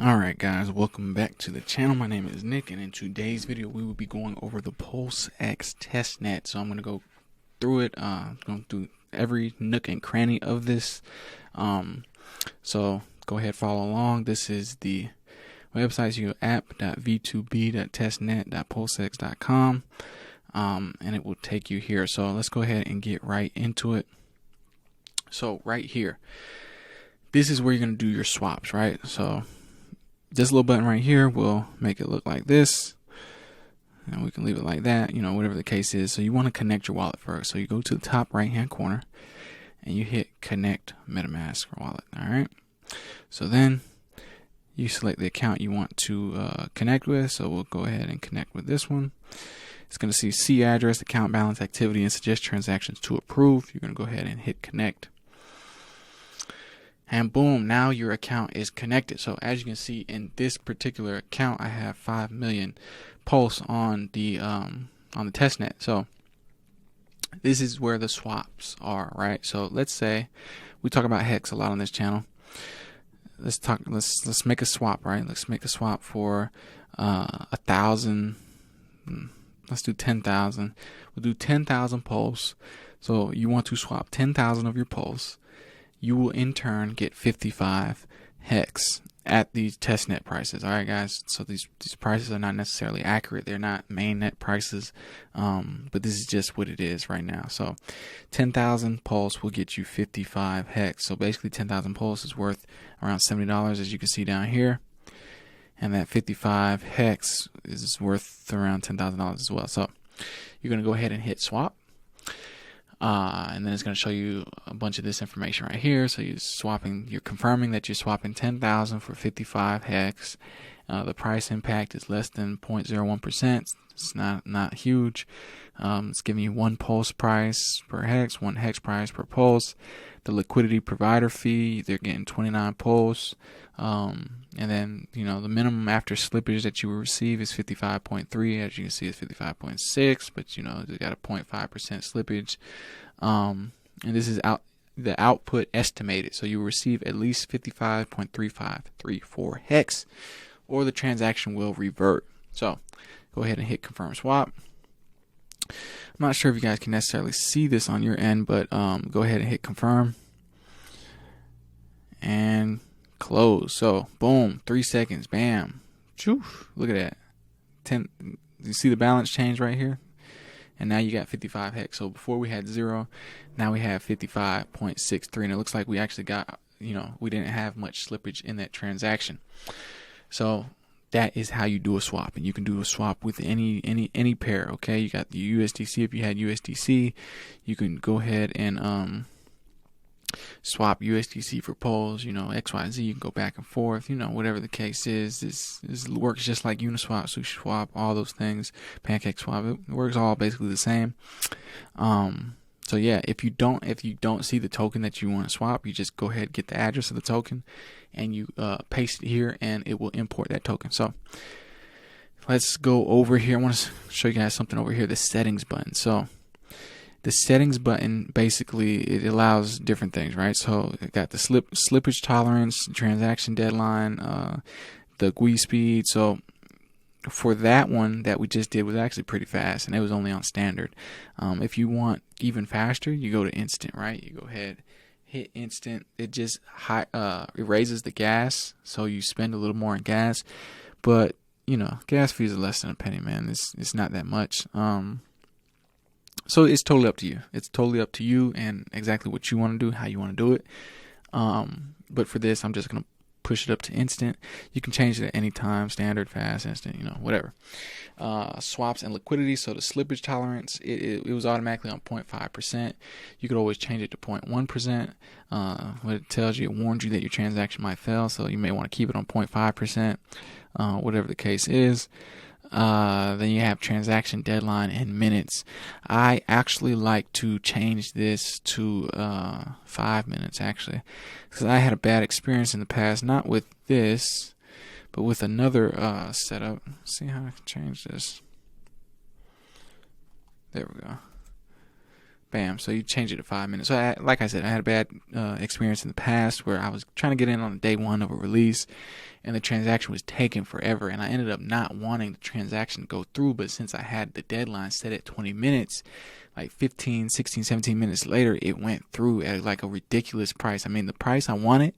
Alright guys, welcome back to the channel. My name is Nick, and in today's video we will be going over the pulseX testnet. So I'm going to go through it, going through every nook and cranny of this. So go ahead, follow along. This is the website, so you go app.v2b.testnet.pulsex.com, and it will take you here. So let's go ahead and get right into it. So right here, this is where you're going to do your swaps, right? So this little button right here will make it look like this, and we can leave it like that, you know, whatever the case is. So you want to connect your wallet first. So you go to the top right hand corner and you hit connect MetaMask wallet. All right, so then you select the account you want to connect with. So we'll go ahead and connect with this one. It's going to see address, account balance, activity, and suggest transactions to approve. You're going to go ahead and hit connect. And boom, now your account is connected. So as you can see in this particular account, I have 5 million pulse on the testnet. So this is where the swaps are, right? So let's say we talk about hex a lot on this channel. Let's make a swap, right? Let's make a swap for 1,000. Let's do 10,000. We'll do 10,000 pulse. So you want to swap 10,000 of your pulse. You will in turn get 55 hex at these testnet prices. All right, guys. So these prices are not necessarily accurate. They're not mainnet prices, but this is just what it is right now. So 10,000 pulse will get you 55 hex. So basically 10,000 pulse is worth around $70, as you can see down here. And that 55 hex is worth around $10,000 as well. So you're going to go ahead and hit swap. And then it's going to show you a bunch of this information right here. So you're confirming that you're swapping 10,000 for 55 hex. The price impact is less than 0.01%. It's not huge. It's giving you 1 pulse price per hex, 1 hex price per pulse. The liquidity provider fee, they're getting 29 pulse. And then, you know, the minimum after slippage that you will receive is 55.3. As you can see, it's 55.6, but you know, they got a 0.5% slippage. And this is the output estimated. So you will receive at least 55.3534 hex, or the transaction will revert. So go ahead and hit confirm swap. I'm not sure if you guys can necessarily see this on your end, but go ahead and hit confirm and close. So boom, 3 seconds, bam. Choo, look at that. You see the balance change right here? And now you got 55 hex. So before we had 0, now we have 55.63, and it looks like we actually got, you know, we didn't have much slippage in that transaction. So that is how you do a swap, and you can do a swap with any pair. Okay, you got the USDC. If you had USDC, you can go ahead and swap USDC for pulse. You know, XYZ. You can go back and forth. You know, whatever the case is. This works just like Uniswap, SushiSwap, all those things. PancakeSwap. It works all basically the same. So yeah, if you don't see the token that you want to swap, you just go ahead, get the address of the token, and you paste it here, and it will import that token. So let's go over here. I want to show you guys something over here, the settings button. So the settings button, basically it allows different things, right? So it got the slippage tolerance, transaction deadline, the GUI speed. So for that one that we just did was actually pretty fast, and it was only on standard. If you want even faster, you go to instant, right? You go ahead, hit instant. It just erases the gas, so you spend a little more on gas, but you know, gas fees are less than a penny, man. It's not that much. So it's totally up to you. It's totally up to you and exactly what you want to do, how you want to do it. But for this, I'm just gonna push it up to instant. You can change it at any time, standard, fast, instant, you know, whatever. Swaps and liquidity. So the slippage tolerance, it was automatically on 0.5%. You could always change it to 0.1%. What it tells you, it warns you that your transaction might fail, so you may want to keep it on 0.5%, whatever the case is. Then you have transaction deadline in minutes. I actually like to change this to 5 minutes, actually, because I had a bad experience in the past, not with this, but with another setup. Let's see how I can change this. There we go. Bam. So you change it to 5 minutes. So like I said, I had a bad experience in the past where I was trying to get in on day one of a release, and the transaction was taking forever, and I ended up not wanting the transaction to go through. But since I had the deadline set at 20 minutes, like 15, 16, 17 minutes later, it went through at like a ridiculous price. I mean, the price I wanted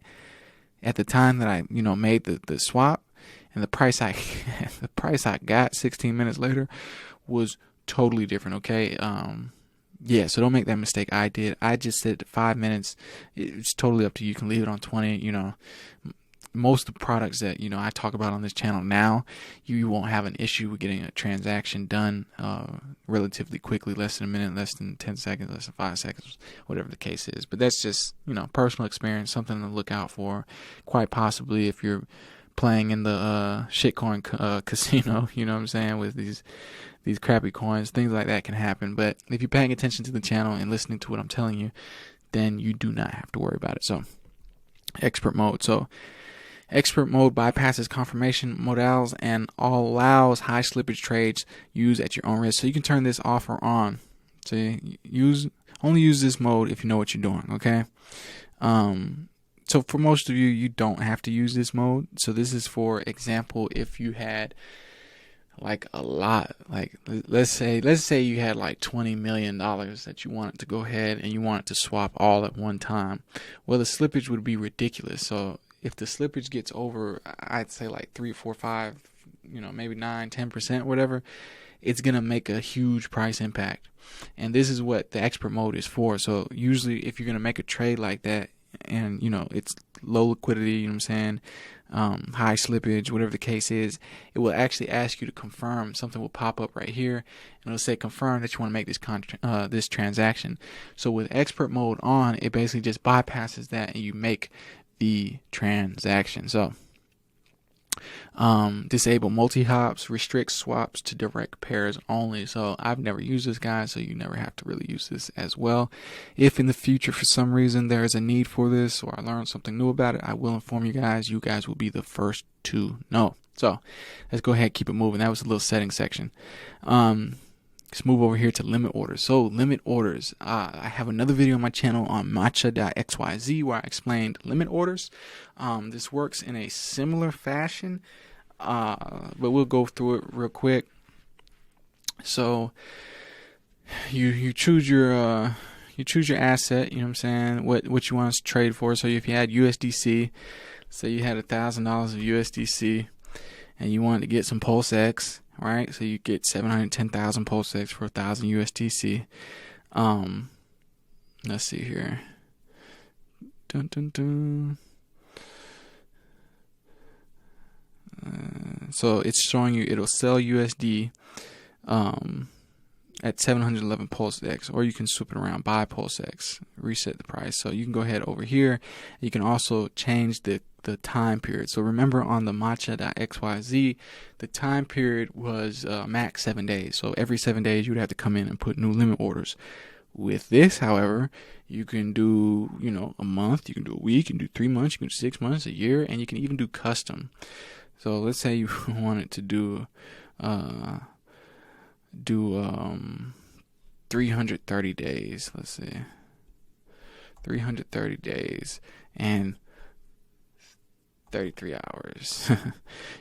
at the time that I, made the swap, and the price I got 16 minutes later was totally different. Okay. Yeah, so don't make that mistake I did. I just said 5 minutes. It's totally up to you. You can leave it on 20. Most of the products that, I talk about on this channel now, you won't have an issue with getting a transaction done relatively quickly, less than a minute, less than 10 seconds, less than 5 seconds, whatever the case is. But that's just, personal experience, something to look out for. Quite possibly if you're playing in the shitcoin casino, you know what I'm saying, with these crappy coins, things like that can happen. But if you're paying attention to the channel and listening to what I'm telling you, then you do not have to worry about it. So expert mode. So expert mode bypasses confirmation modals and allows high slippage trades used at your own risk. So you can turn this off or on. So only use this mode if you know what you're doing. Okay. So for most of you, you don't have to use this mode. So this is, for example, if you had like a lot, like let's say you had like $20 million that you wanted to go ahead and you wanted to swap all at one time. Well, the slippage would be ridiculous. So if the slippage gets over, I'd say like 3, 4, 5, maybe 9, 10%, whatever, it's going to make a huge price impact. And this is what the expert mode is for. So usually if you're going to make a trade like that, and it's low liquidity, you know what I'm saying, high slippage, whatever the case is, it will actually ask you to confirm. Something will pop up right here, and it'll say confirm that you want to make this transaction. So with expert mode on, it basically just bypasses that, and you make the transaction. So disable multi-hops, restrict swaps to direct pairs only. So I've never used this, guys, so you never have to really use this as well. If in the future for some reason there is a need for this, or I learn something new about it, I will inform you guys. You guys will be the first to know. So let's go ahead and keep it moving. That was a little settings section. Let's move over here to limit orders. So limit orders, I have another video on my channel on matcha.xyz where I explained limit orders. This works in a similar fashion, but we'll go through it real quick. So you choose your asset, you know what I'm saying, what you want to trade for. So if you had USDC, say you had $1,000 of USDC and you wanted to get some pulseX, right? So you get 710,000 pulseX for 1,000 USDC. Let's see here. Dun, dun, dun. So it's showing you it'll sell USD at 711 pulseX, or you can swoop it around, buy pulseX, reset the price. So you can go ahead over here. You can also change the time period. So remember, on the matcha.xyz, the time period was max 7 days. So every 7 days you would have to come in and put new limit orders. With this, however, you can do, a month, you can do a week, you can do 3 months, you can do 6 months, a year, and you can even do custom. So let's say you wanted to do 330 days. Let's see, 330 days and 33 hours.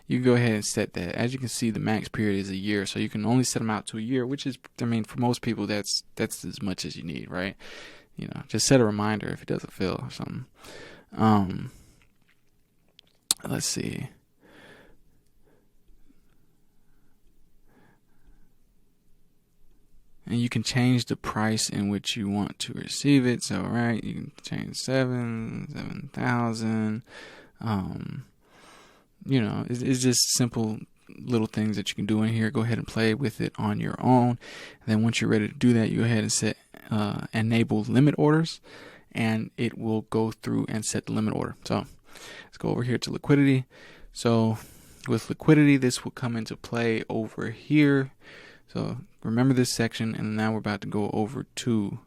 You can go ahead and set that. As you can see, the max period is a year, so you can only set them out to a year, which is, for most people, that's as much as you need, right? Just set a reminder if it doesn't fill or something. Let's see. And you can change the price in which you want to receive it. So, right, you can change 7,000. It's just simple little things that you can do in here. Go ahead and play with it on your own. And then once you're ready to do that, you go ahead and set enable limit orders, and it will go through and set the limit order. So let's go over here to liquidity. So with liquidity, this will come into play over here. So remember this section, and now we're about to go over to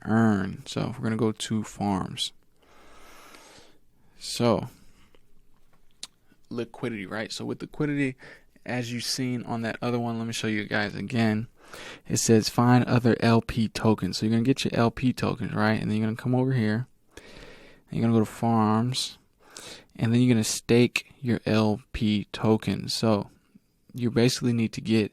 earn. So we're going to go to farms. So liquidity, right? So with liquidity, as you've seen on that other one, let me show you guys again. it says find other LP tokens. So you're going to get your LP tokens, right? And then you're going to come over here. And you're going to go to farms. And then you're going to stake your LP tokens. So you basically need to get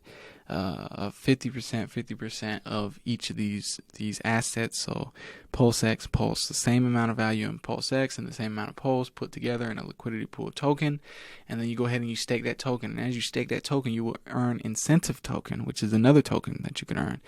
50% of each of these assets. So pulseX, Pulse, the same amount of value in pulseX and the same amount of Pulse put together in a liquidity pool token. And then you go ahead and you stake that token. And as you stake that token, you will earn incentive token, which is another token that you can earn.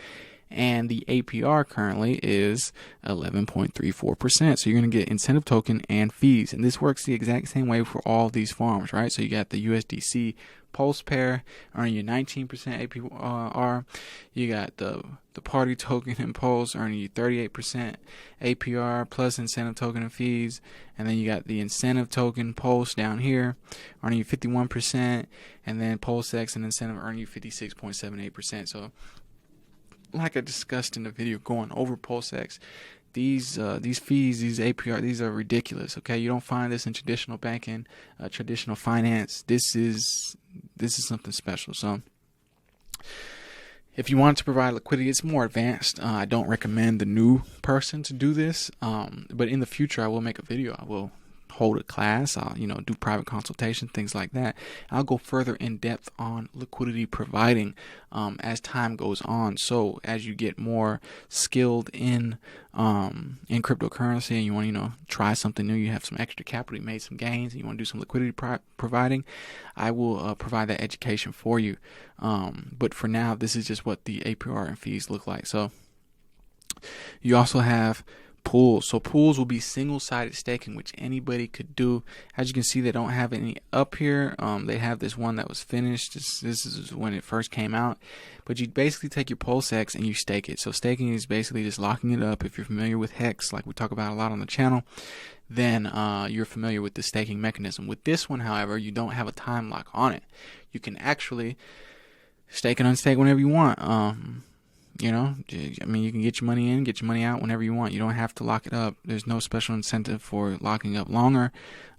And the APR currently is 11.34%. So you're going to get incentive token and fees. And this works the exact same way for all these farms, right? So you got the USDC Pulse pair earning you 19% APR. You got the party token and Pulse earning you 38% APR plus incentive token and fees. And then you got the incentive token Pulse down here earning you 51%. And then pulseX and incentive earning you 56.78%. So like I discussed in the video going over pulseX, these fees, these APR, these are ridiculous. Okay, you don't find this in traditional banking, traditional finance. This is something special. So if you want to provide liquidity, it's more advanced. I don't recommend the new person to do this, but in the future I will make a video. I will hold a class, I'll do private consultation, things like that. I'll go further in depth on liquidity providing as time goes on. So as you get more skilled in cryptocurrency and you want to try something new, you have some extra capital, you made some gains, and you want to do some liquidity providing, I will provide that education for you. But for now, this is just what the APR and fees look like. So you also have pools. So pools will be single-sided staking, which anybody could do. As you can see, they don't have any up here. They have this one that was finished. This is when it first came out. But you basically take your pulseX and you stake it. So staking is basically just locking it up. If you're familiar with Hex, like we talk about a lot on the channel, then you're familiar with the staking mechanism. With this one, however, you don't have a time lock on it. You can actually stake and unstake whenever you want. You can get your money in, get your money out whenever you want. You don't have to lock it up. There's no special incentive for locking up longer.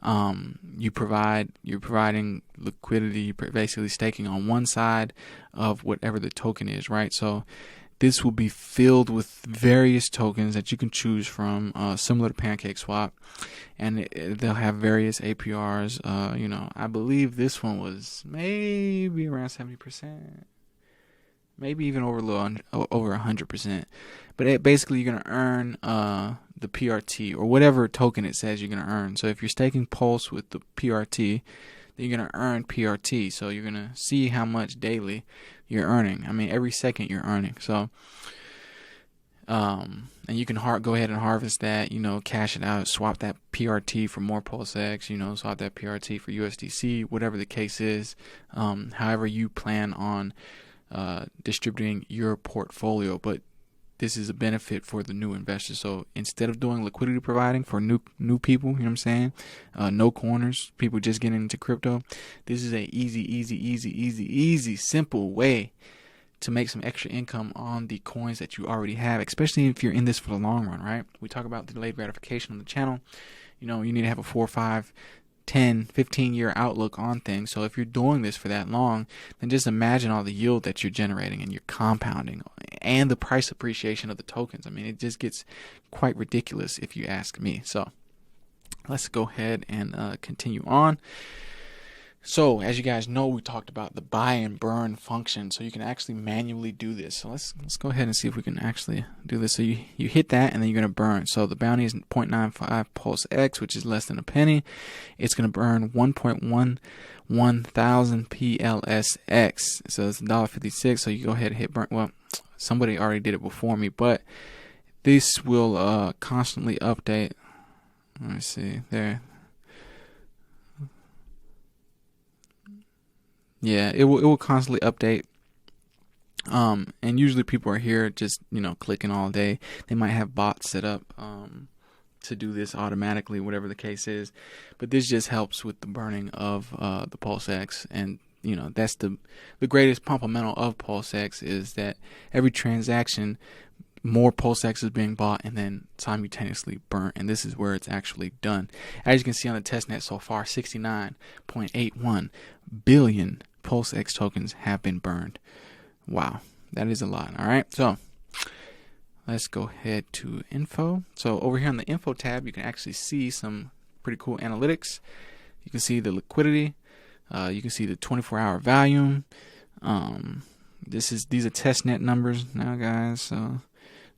You're providing liquidity. You're basically staking on one side of whatever the token is, right? So this will be filled with various tokens that you can choose from, similar to PancakeSwap, and they'll have various APRs. I believe this one was maybe around 70%. Maybe even over 100%. But basically, you're going to earn the PRT or whatever token it says you're going to earn. So if you're staking Pulse with the PRT, then you're going to earn PRT. So you're going to see how much daily you're earning. I mean, every second you're earning. So, and you can go ahead and harvest that, cash it out, swap that PRT for more pulseX, swap that PRT for USDC, whatever the case is. However you plan on distributing your portfolio, but this is a benefit for the new investors. So instead of doing liquidity providing for new people, you know what I'm saying, no corners, people just getting into crypto, this is a easy, simple way to make some extra income on the coins that you already have, especially if you're in this for the long run, right? We talk about delayed gratification on the channel. You need to have a 4, 5, 10, 15-year outlook on things. So if you're doing this for that long, then just imagine all the yield that you're generating and you're compounding and the price appreciation of the tokens. I mean, it just gets quite ridiculous if you ask me. So let's go ahead and continue on. So as you guys know, we talked about the buy and burn function, so you can actually manually do this. So let's go ahead and see if we can actually do this. So you hit that and then you're going to burn. So the bounty is 0.95 pulseX, which is less than a penny. It's going to burn 1.11 thousand PLSX. So it's $1.56. So you go ahead and hit burn. Well, somebody already did it before me, but this will constantly update. Let me see there. Yeah, it will constantly update. And usually people are here just, clicking all day. They might have bots set up to do this automatically, whatever the case is. But this just helps with the burning of the pulseX. And, that's the greatest fundamental of pulseX is that every transaction, more pulseX is being bought and then simultaneously burnt, and this is where it's actually done. As you can see on the testnet so far, 69.81 billion pulseX tokens have been burned. Wow, That is a lot. All right. So let's go ahead to info. So over here on the info tab, you can actually see some pretty cool analytics. You can see the liquidity. You can see the 24-hour volume. These are testnet numbers now, guys. So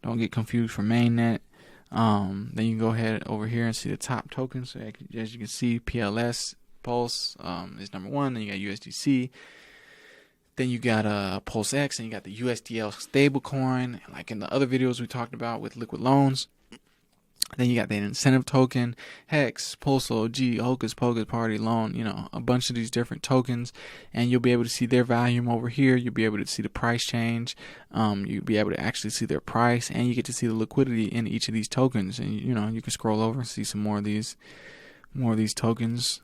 don't get confused for mainnet. Then you can go ahead over here and see the top tokens. So as you can see, PLS Pulse is number one. Then you got USDC. Then you got pulseX, and you got the USDL stablecoin, like in the other videos we talked about with liquid loans. Then you got the incentive token, Hex, Pulse OG, Hocus Pocus Party Loan, a bunch of these different tokens, and you'll be able to see their volume over here. You'll be able to see the price change. You'll be able to actually see their price, and you get to see the liquidity in each of these tokens. And you can scroll over and see some more of these tokens.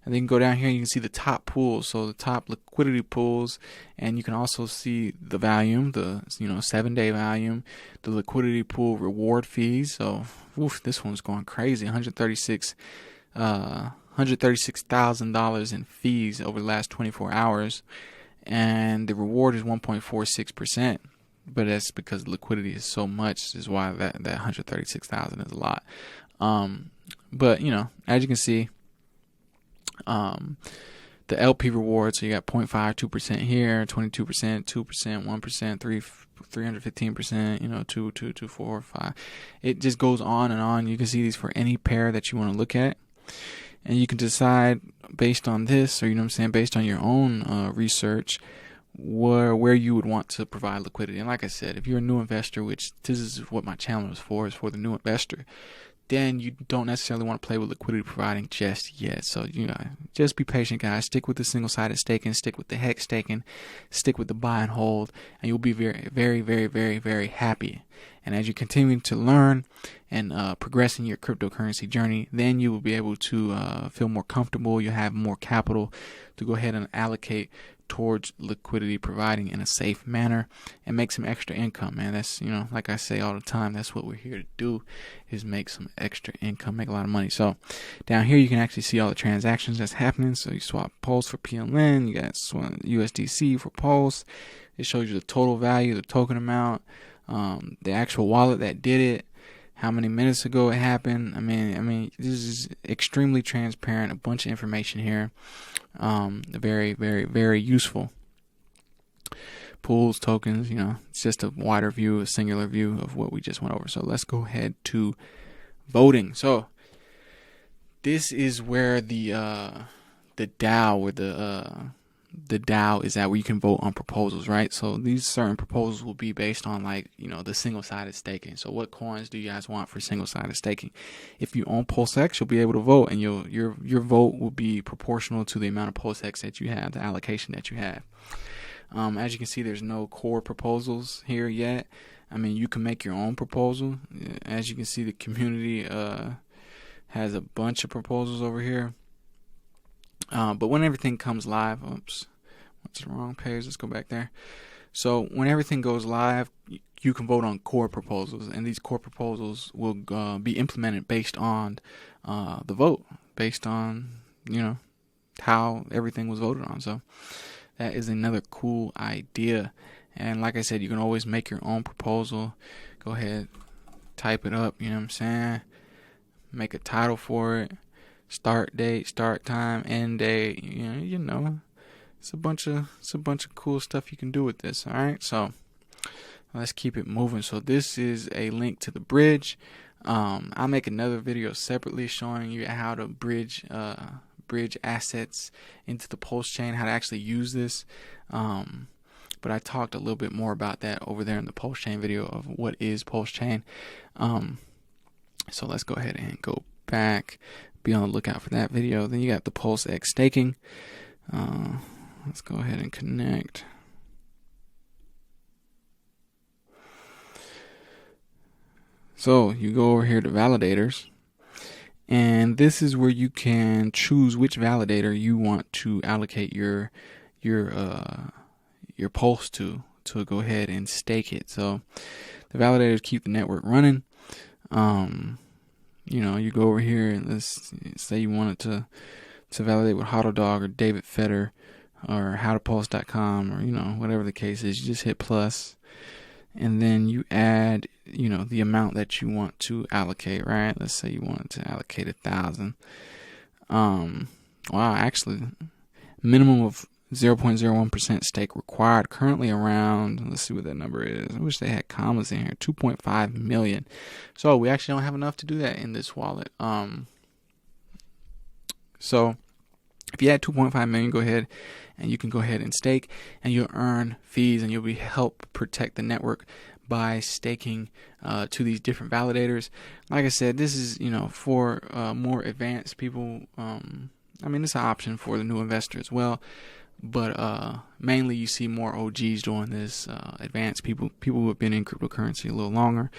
And then you can go down here and you can see the top pools, so the top liquidity pools, and you can also see the volume, the 7-day volume, the liquidity pool reward fees. So this one's going crazy, $136,000 in fees over the last 24 hours, and the reward is 1.46%. But that's because the liquidity is so much, is why that 136,000 is a lot. But as you can see, the LP reward, so you got 0.52% here, 22%, 2%, 1%, 315%, 2, 4, 5. It just goes on and on. You can see these for any pair that you want to look at, and you can decide based on this, or based on your own research, where you would want to provide liquidity. And like I said, if you're a new investor, which this is what my channel is for the new investor, then you don't necessarily want to play with liquidity providing just yet. So, just be patient, guys. Stick with the single-sided staking, stick with the hex staking, stick with the buy and hold, and you'll be very, very, very, very, very happy. And as you continue to learn and progress in your cryptocurrency journey, then you will be able to feel more comfortable. You'll have more capital to go ahead and allocate towards liquidity providing in a safe manner and make some extra income, man. That's, like I say all the time, that's what we're here to do, is make some extra income, make a lot of money. So down here you can actually see all the transactions that's happening. So you swap Pulse for PLN, you got USDC for Pulse. It shows you the total value, the token amount, the actual wallet that did it, how many minutes ago it happened. I mean, this is extremely transparent, a bunch of information here. Very, very, very useful. Pools, tokens, it's just a wider view, a singular view of what we just went over. So let's go ahead to voting. So this is where the DAO, where the DAO is at, where you can vote on proposals, right? So these certain proposals will be based on the single-sided staking. So what coins do you guys want for single-sided staking? If you own pulseX, you'll be able to vote, and your vote will be proportional to the amount of pulseX that you have, the allocation that you have. As you can see, there's no core proposals here yet. You can make your own proposal. As you can see, the community has a bunch of proposals over here. But when everything comes live, oops, what's the wrong page? Let's go back there. So when everything goes live, you can vote on core proposals, and these core proposals will be implemented based on the vote, based on how everything was voted on. So that is another cool idea. And like I said, you can always make your own proposal. Go ahead, type it up. Make a title for it. Start date, start time, end date. It's a bunch of cool stuff you can do with this. All right, so let's keep it moving. So this is a link to the bridge. I'll make another video separately showing you how to bridge assets into the Pulse chain, how to actually use this. But I talked a little bit more about that over there in the Pulse chain video of what is Pulse chain. So let's go ahead and go back. Be on the lookout for that video. Then you got the pulseX staking. Let's go ahead and connect. So you go over here to validators, and this is where you can choose which validator you want to allocate your pulse to go ahead and stake it. So the validators keep the network running. You go over here and let's say you wanted to validate with Hodl Dog or David Fetter. or howtopulse.com, or, you know, whatever the case is. You just hit plus, and then you add, you know, the amount that you want to allocate, right? Let's say you want to allocate 1,000. Wow, actually, minimum of 0.01% stake required. Currently around, let's see what that number is. I wish they had commas in here. 2.5 million. So we actually don't have enough to do that in this wallet. So if you add 2.5 million, go ahead and you can go ahead and stake, and you'll earn fees, and you'll be help protect the network by staking to these different validators. Like I said, this is, you know, for more advanced people. I mean, it's an option for the new investor as well, but mainly you see more OGs doing this, advanced people who have been in cryptocurrency a little longer.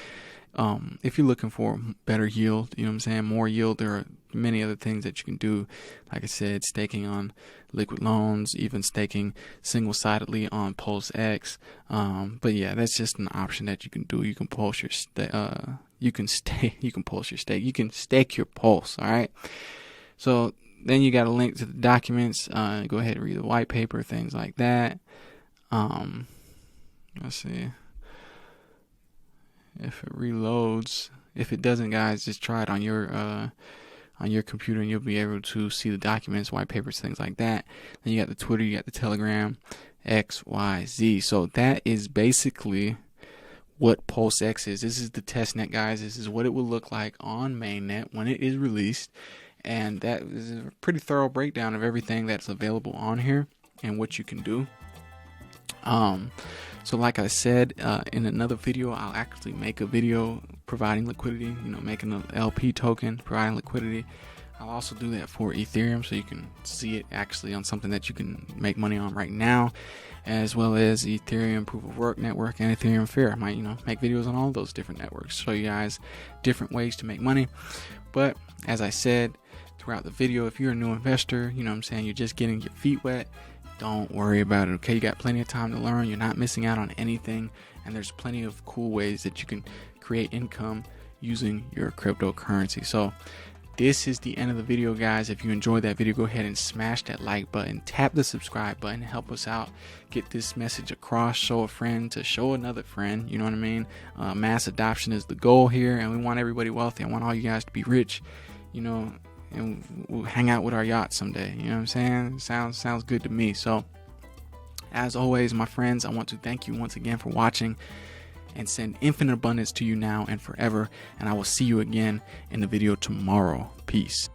If you're looking for better yield, you know what I'm saying, more yield, there are many other things that you can do. Like I said, staking on liquid loans, even staking single-sidedly on pulseX. But yeah, that's just an option that you can do. You can pulse your you can pulse your stake. You can stake your pulse. All right. So then you got a link to the documents. Go ahead and read the white paper, things like that. Let's see if it reloads. If it doesn't, guys, just try it on your computer, and you'll be able to see the documents, white papers, things like that. Then you got the Twitter, you got the Telegram, X, Y, Z. So that is basically what pulseX is. This is the testnet, guys. This is what it will look like on mainnet when it is released. And that is a pretty thorough breakdown of everything that's available on here and what you can do. So like I said, in another video, I'll actually make a video providing liquidity, you know, making an LP token, providing liquidity. I'll also do that for Ethereum, so you can see it actually on something that you can make money on right now, as well as Ethereum Proof of Work Network and Ethereum Fair. I might, you know, make videos on all those different networks, show you guys different ways to make money. But as I said throughout the video, if you're a new investor, you know what I'm saying, you're just getting your feet wet, don't worry about it, okay? You got plenty of time to learn. You're not missing out on anything, and there's plenty of cool ways that you can create income using your cryptocurrency. So this is the end of the video, guys. If you enjoyed that video, go ahead and smash that like button, tap the subscribe button, help us out, get this message across, show a friend to show another friend, you know what I mean? Mass adoption is the goal here, and we want everybody wealthy. I want all you guys to be rich, you know, and we'll hang out with our yacht someday. You know what I'm saying? Sounds good to me. So as always, my friends, I want to thank you once again for watching, and send infinite abundance to you now and forever. And I will see you again in the video tomorrow. Peace.